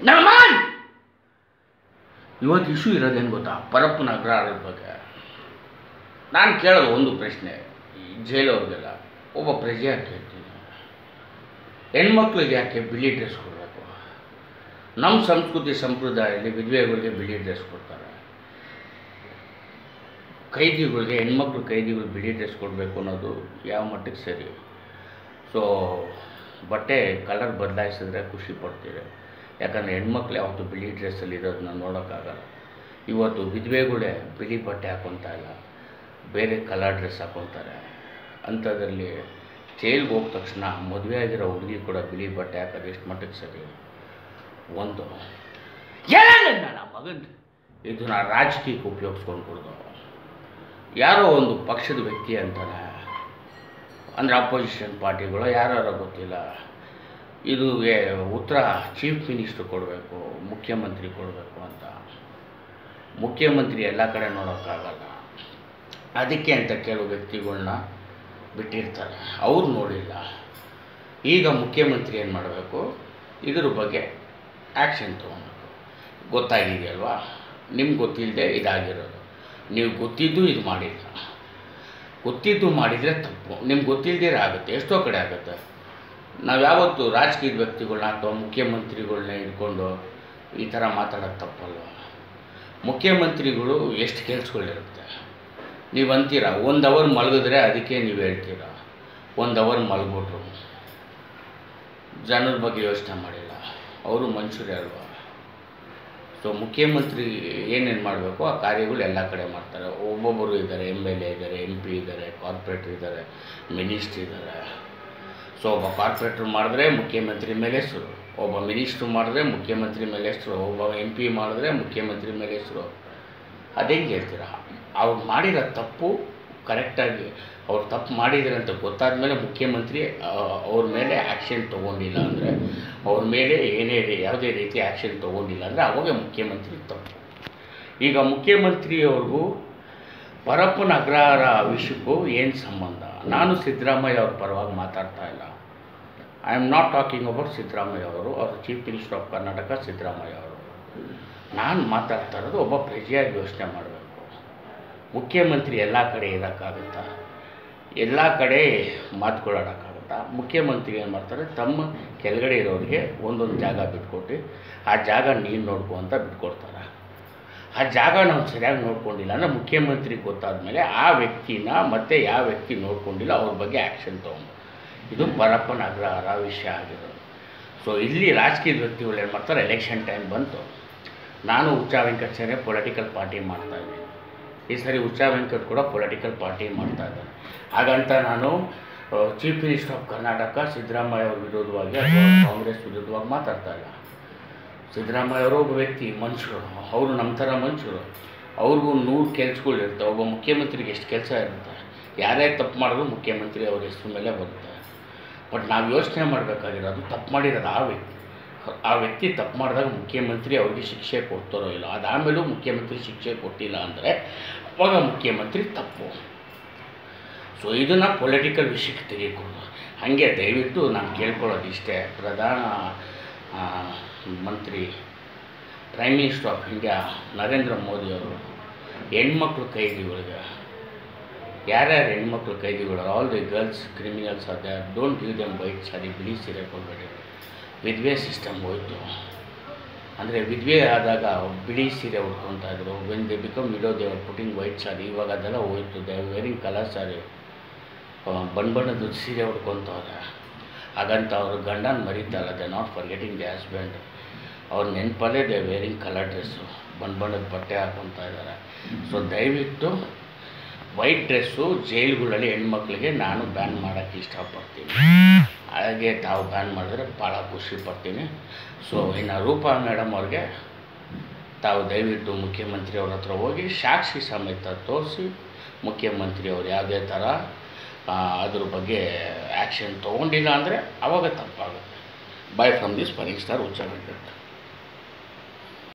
ನಮನ್ ಇವತ್ತು ಇಶ್ಯೂ ಇರೋದೇನು ಗೊತ್ತಾ, ಪರಪ್ಪನ ಅಗ್ರಹಾರದ ಬಗ್ಗೆ. ನಾನು ಕೇಳೋದು ಒಂದು ಪ್ರಶ್ನೆ, ಈ ಜೈಲವ್ರಿಗೆಲ್ಲ ಒಬ್ಬ ಪ್ರಜೆಯಾಗಿ ಕೇಳ್ತೀನಿ, ಹೆಣ್ಮಕ್ಳಿಗೆ ಯಾಕೆ ಬಿಳಿ ಡ್ರೆಸ್ ಕೊಡಬೇಕು? ನಮ್ಮ ಸಂಸ್ಕೃತಿ ಸಂಪ್ರದಾಯದಲ್ಲಿ ವಿಧವೆಗಳಿಗೆ ಬಿಳಿ ಡ್ರೆಸ್ ಕೊಡ್ತಾರೆ, ಕೈದಿಗಳಿಗೆ, ಹೆಣ್ಮಕ್ಳು ಕೈದಿಗಳು ಬಿಳಿ ಡ್ರೆಸ್ ಕೊಡಬೇಕು ಅನ್ನೋದು ಯಾವ ಮಟ್ಟಕ್ಕೆ ಸರಿ? ಸೊ ಬಟ್ಟೆ ಕಲರ್ ಬದಲಾಯಿಸಿದ್ರೆ ಖುಷಿ ಪಡ್ತೀರಿ, ಯಾಕಂದರೆ ಹೆಣ್ಮಕ್ಳು ಯಾವತ್ತು ಬಿಳಿ ಡ್ರೆಸ್ಸಲ್ಲಿ ಇರೋದನ್ನ ನೋಡೋಕ್ಕಾಗಲ್ಲ. ಇವತ್ತು ವಿಧವೆಗಳೇ ಬಿಳಿ ಬಟ್ಟೆ ಹಾಕ್ಕೊತಾ ಇಲ್ಲ, ಬೇರೆ ಕಲರ್ ಡ್ರೆಸ್ ಹಾಕ್ಕೊತಾರೆ. ಅಂಥದ್ರಲ್ಲಿ ಜೈಲ್ಗೆ ಹೋದ ತಕ್ಷಣ ಮದುವೆ ಆಗಿರೋ ಹುಡುಗಿ ಕೂಡ ಬಿಳಿ ಬಟ್ಟೆ ಹಾಕೋದು ಎಷ್ಟು ಮಟ್ಟಕ್ಕೆ ಸರಿ? ಒಂದು ನನ್ನ ಮಗನ ಇದನ್ನ ರಾಜಕೀಯಕ್ಕೆ ಉಪಯೋಗಿಸ್ಕೊಂಡು ಕೊಡೋದು. ಯಾರೋ ಒಂದು ಪಕ್ಷದ ವ್ಯಕ್ತಿ ಅಂತಾನೆ, ಅಂದರೆ ಅಪೋಸಿಷನ್ ಪಾರ್ಟಿಗಳು ಯಾರು ಗೊತ್ತಿಲ್ಲ, ಇದು ಉತ್ತರ ಚೀಫ್ ಮಿನಿಸ್ಟ್ರು ಕೊಡಬೇಕು, ಮುಖ್ಯಮಂತ್ರಿ ಕೊಡಬೇಕು ಅಂತ. ಮುಖ್ಯಮಂತ್ರಿ ಎಲ್ಲ ಕಡೆ ನೋಡೋಕ್ಕಾಗಲ್ಲ, ಅದಕ್ಕೆ ಅಂತ ಕೆಲವು ವ್ಯಕ್ತಿಗಳನ್ನ ಬಿಟ್ಟಿರ್ತಾರೆ, ಅವ್ರು ನೋಡಿಲ್ಲ. ಈಗ ಮುಖ್ಯಮಂತ್ರಿ ಏನು ಮಾಡಬೇಕು, ಇದ್ರ ಬಗ್ಗೆ ಆ್ಯಕ್ಷನ್ ತೊಗೊಬೇಕು. ಗೊತ್ತಾಗಿದೆಯಲ್ವಾ, ನಿಮ್ಗೆ ಗೊತ್ತಿಲ್ಲದೆ ಇದಾಗಿರೋದು, ನೀವು ಗೊತ್ತಿದ್ದು ಇದು ಮಾಡಿಲ್ಲ. ಗೊತ್ತಿದ್ದು ಮಾಡಿದರೆ ತಪ್ಪು, ನಿಮ್ಗೆ ಗೊತ್ತಿಲ್ಲದೇ ಆಗುತ್ತೆ, ಎಷ್ಟೋ ಕಡೆ ಆಗುತ್ತೆ. ನಾವು ಯಾವತ್ತು ರಾಜಕೀಯ ವ್ಯಕ್ತಿಗಳನ್ನ ಅಥವಾ ಮುಖ್ಯಮಂತ್ರಿಗಳನ್ನ ಹಿಡ್ಕೊಂಡು ಈ ಥರ ಮಾತಾಡೋದು ತಪ್ಪಲ್ವ? ಮುಖ್ಯಮಂತ್ರಿಗಳು ಎಷ್ಟು ಕೆಲಸಗಳಿರುತ್ತೆ, ನೀವು ಅಂತೀರ 1 ಅವರ್ ಮಲಗಿದ್ರೆ ಅದಕ್ಕೆ ನೀವು ಹೇಳ್ತೀರ 1 ಅವರ್ ಮಲಗ್ಬಿಟ್ರು, ಜನರ ಬಗ್ಗೆ ಯೋಚನೆ ಮಾಡಿಲ್ಲ, ಅವರು ಮನುಷ್ಯರೇ ಅಲ್ವಾ? ಸೊ ಮುಖ್ಯಮಂತ್ರಿ ಏನೇನು ಮಾಡಬೇಕು ಆ ಕಾರ್ಯಗಳು ಎಲ್ಲ ಕಡೆ ಮಾಡ್ತಾರೆ. ಒಬ್ಬೊಬ್ಬರು ಇದ್ದಾರೆ, MLA ಇದ್ದಾರೆ, MP ಇದ್ದಾರೆ, ಕಾರ್ಪೊರೇಟ್ರ್ ಇದ್ದಾರೆ, ಮಿನಿಸ್ಟ್ರ್ ಇದ್ದಾರೆ. ಸೊ ಒಬ್ಬ ಕಾರ್ಪೊರೇಟ್ರ್ ಮಾಡಿದ್ರೆ ಮುಖ್ಯಮಂತ್ರಿ ಮೇಲೆ ಹೆಸರು, ಒಬ್ಬ ಮಿನಿಸ್ಟ್ರು ಮಾಡಿದ್ರೆ ಮುಖ್ಯಮಂತ್ರಿ ಮೇಲೆ ಹೆಸರು, ಒಬ್ಬ MP ಮಾಡಿದ್ರೆ ಮುಖ್ಯಮಂತ್ರಿ ಮೇಲೆ ಹೆಸರು. ಅದೇಂಗೆ ಹೇಳ್ತೀರ? ಅವ್ರು ಮಾಡಿರೋ ತಪ್ಪು ಕರೆಕ್ಟಾಗಿ ಅವ್ರು ತಪ್ಪು ಮಾಡಿದ್ದಾರೆ ಅಂತ ಗೊತ್ತಾದ ಮೇಲೆ ಮುಖ್ಯಮಂತ್ರಿ ಅವ್ರ ಮೇಲೆ ಆ್ಯಕ್ಷನ್ ತೊಗೊಂಡಿಲ್ಲ ಅಂದರೆ, ಅವ್ರ ಮೇಲೆ ಯಾವುದೇ ರೀತಿ ಆ್ಯಕ್ಷನ್ ತೊಗೊಂಡಿಲ್ಲ ಅಂದರೆ ಅವಾಗ ಮುಖ್ಯಮಂತ್ರಿ ತಪ್ಪು. ಈಗ ಮುಖ್ಯಮಂತ್ರಿಯವ್ರಿಗೂ ಪರಪ್ಪನ ಅಗ್ರಹಾರ ವಿಷಯಕ್ಕೂ ಏನು ಸಂಬಂಧ? ನಾನು ಸಿದ್ದರಾಮಯ್ಯ ಅವ್ರ ಪರವಾಗಿ ಮಾತಾಡ್ತಾ ಇಲ್ಲ. I am not talking about Siddaramaiah ಅವರು chief minister of Karnataka Siddaramaiah ಅವರು. ನಾನು ಮಾತಾಡ್ತಾ ಇರೋದು ಒಬ್ಬ ಪ್ರಜೆಯಾಗಿ ಯೋಚನೆ ಮಾಡಬೇಕು. ಮುಖ್ಯಮಂತ್ರಿ ಎಲ್ಲ ಕಡೆ ಇರೋಕ್ಕಾಗುತ್ತಾ? ಎಲ್ಲ ಕಡೆ ಮಾತುಗಳಾಡೋಕ್ಕಾಗುತ್ತಾ? ಮುಖ್ಯಮಂತ್ರಿ ಏನು ಮಾಡ್ತಾರೆ, ತಮ್ಮ ಕೆಳಗಡೆ ಇರೋರಿಗೆ ಒಂದೊಂದು ಜಾಗ ಬಿಟ್ಕೊಟ್ಟು ಆ ಜಾಗ ನೀನು ನೋಡ್ಕೊ ಅಂತ ಬಿಟ್ಕೊಡ್ತಾರೆ. ಆ ಜಾಗ ನಾವು ಸರಿಯಾಗಿ ನೋಡ್ಕೊಂಡಿಲ್ಲ ಅಂದರೆ ಮುಖ್ಯಮಂತ್ರಿ ಗೊತ್ತಾದ ಮೇಲೆ ಆ ವ್ಯಕ್ತಿನ ಮತ್ತೆ ಯಾವ ವ್ಯಕ್ತಿ ನೋಡ್ಕೊಂಡಿಲ್ಲ ಅವ್ರ ಬಗ್ಗೆ ಆ್ಯಕ್ಷನ್ ತೊಗೊಂಡು, ಇದು ಪರಪ್ಪನ ಅಗ್ರಹಾರ ವಿಷಯ ಆಗಿರೋದು. ಸೊ ಇಲ್ಲಿ ರಾಜಕೀಯ ವ್ಯಕ್ತಿಗಳು ಏನು ಮಾಡ್ತಾರೆ, ಎಲೆಕ್ಷನ್ ಟೈಮ್ ಬಂತು, ನಾನು ಹುಚ್ಚ ವೆಂಕಟ್ ಸೇನೆ ಪೊಲಿಟಿಕಲ್ ಪಾರ್ಟಿ ಮಾಡ್ತಾಯಿದ್ದೀನಿ, ಈ ಸರಿ ಹುಚ್ಚ ವೆಂಕಟ್ ಕೂಡ ಪೊಲಿಟಿಕಲ್ ಪಾರ್ಟಿ ಮಾಡ್ತಾಯಿದ್ದಾರೆ. ಹಾಗಂತ ನಾನು chief minister of Karnataka Siddaramaiah ಅವ್ರ ವಿರೋಧವಾಗಿ ಅಥವಾ ಕಾಂಗ್ರೆಸ್ ವಿರೋಧವಾಗಿ ಮಾತಾಡ್ತಾ ಇಲ್ಲ. ಸಿದ್ದರಾಮಯ್ಯ ಅವರು ಒಬ್ಬ ವ್ಯಕ್ತಿ, ಮನುಷ್ಯರು, ಅವರು ನಮ್ಮ ಥರ ಮನುಷ್ಯರು, ಅವ್ರಿಗೂ 100 ಕೆಲಸಗಳಿರುತ್ತೆ. ಒಬ್ಬ ಮುಖ್ಯಮಂತ್ರಿಗೆ ಎಷ್ಟು ಕೆಲಸ ಇರುತ್ತೆ, ಯಾರೇ ತಪ್ಪು ಮಾಡಿದ್ರು ಮುಖ್ಯಮಂತ್ರಿ ಅವ್ರ ಹೆಸರು ಮೇಲೆ ಬರುತ್ತೆ. ಬಟ್ ನಾವು ಯೋಚನೆ ಮಾಡಬೇಕಾಗಿರೋದು, ತಪ್ಪು ಮಾಡಿರೋದು ಆ ವ್ಯಕ್ತಿ ತಪ್ಪು ಮಾಡಿದಾಗ ಮುಖ್ಯಮಂತ್ರಿ ಅವ್ರಿಗೆ ಶಿಕ್ಷೆ ಕೊಡ್ತಾರೋ ಇಲ್ಲ, ಅದಾದಮೇಲೂ ಮುಖ್ಯಮಂತ್ರಿ ಶಿಕ್ಷೆ ಕೊಟ್ಟಿಲ್ಲ ಅಂದರೆ ಅವಾಗ ಮುಖ್ಯಮಂತ್ರಿ ತಪ್ಪು. ಸೊ ಇದನ್ನು ಪೊಲಿಟಿಕಲ್ ವಿಷಯಕ್ಕೆ ತೆಗೆದುಕೊಂಡು ಹಾಗೆ ದಯವಿಟ್ಟು ನಾನು ಕೇಳ್ಕೊಳ್ಳೋದು ಇಷ್ಟೇ, ಪ್ರಧಾನ ಮಂತ್ರಿ prime minister of India Narendra ಮೋದಿಯವರು ಹೆಣ್ಮಕ್ಳು ಕೈದಿಗಳಿಗೆ, ಯಾರ್ಯಾರು ಹೆಣ್ಮಕ್ಳು ಕೈದಿಗಳು, all the girls criminals are there, don't give them white sari, ಬಿಳಿ ಸೀರೆ ಕೊಡಬೇಡಿ. ವಿಧವೆ ಸಿಸ್ಟಮ್ ಹೋಯಿತು, ಅಂದರೆ ವಿಧವೆ ಆದಾಗ ಬಿಳಿ ಸೀರೆ ಉಟ್ಕೊತಾ ಇದ್ರು, when they become widow they are putting white sari, ಇವಾಗ ಅದೆಲ್ಲ ಹೋಯಿತು, they are wearing colour sari, ಬಣ್ಣದ ಸೀರೆ ಉಟ್ಕೊತವ್ರೆ. ಹಾಗಂತ ಅವರು ಗಂಡನ ಮರೀತಲ್ಲ, they not forgetting the husband, ಅವ್ರ ನೆನಪಲ್ಲೇ ದೇ ವೇರಿಂಗ್ ಕಲರ್ ಡ್ರೆಸ್ಸು, ಬಣ್ಣದ ಬಟ್ಟೆ ಹಾಕ್ಕೊತಾ ಇದ್ದಾರೆ. ಸೊ ದಯವಿಟ್ಟು ವೈಟ್ ಡ್ರೆಸ್ಸು ಜೈಲುಗಳಲ್ಲಿ ಹೆಣ್ಮಕ್ಳಿಗೆ ನಾನು ಬ್ಯಾನ್ ಮಾಡೋಕ್ಕೆ ಇಷ್ಟಪಡ್ತೀನಿ. ಹಾಗೆ ತಾವು ಬ್ಯಾನ್ ಮಾಡಿದ್ರೆ ಭಾಳ ಖುಷಿ ಪಡ್ತೀನಿ. ಸೊ ಇನ್ನು ರೂಪಾ ಮೇಡಮ್ ಅವ್ರಿಗೆ ತಾವು ದಯವಿಟ್ಟು ಮುಖ್ಯಮಂತ್ರಿ ಅವ್ರ ಹತ್ರ ಹೋಗಿ ಸಾಕ್ಷಿ ಸಮೇತ ತೋರಿಸಿ, ಮುಖ್ಯಮಂತ್ರಿ ಅವ್ರು ಯಾವುದೇ ಥರ ಅದ್ರ ಬಗ್ಗೆ ಆ್ಯಕ್ಷನ್ ತೊಗೊಂಡಿಲ್ಲ ಅಂದರೆ ಆವಾಗ ತಪ್ಪಾಗುತ್ತೆ. By from this firing star Huccha Venkat.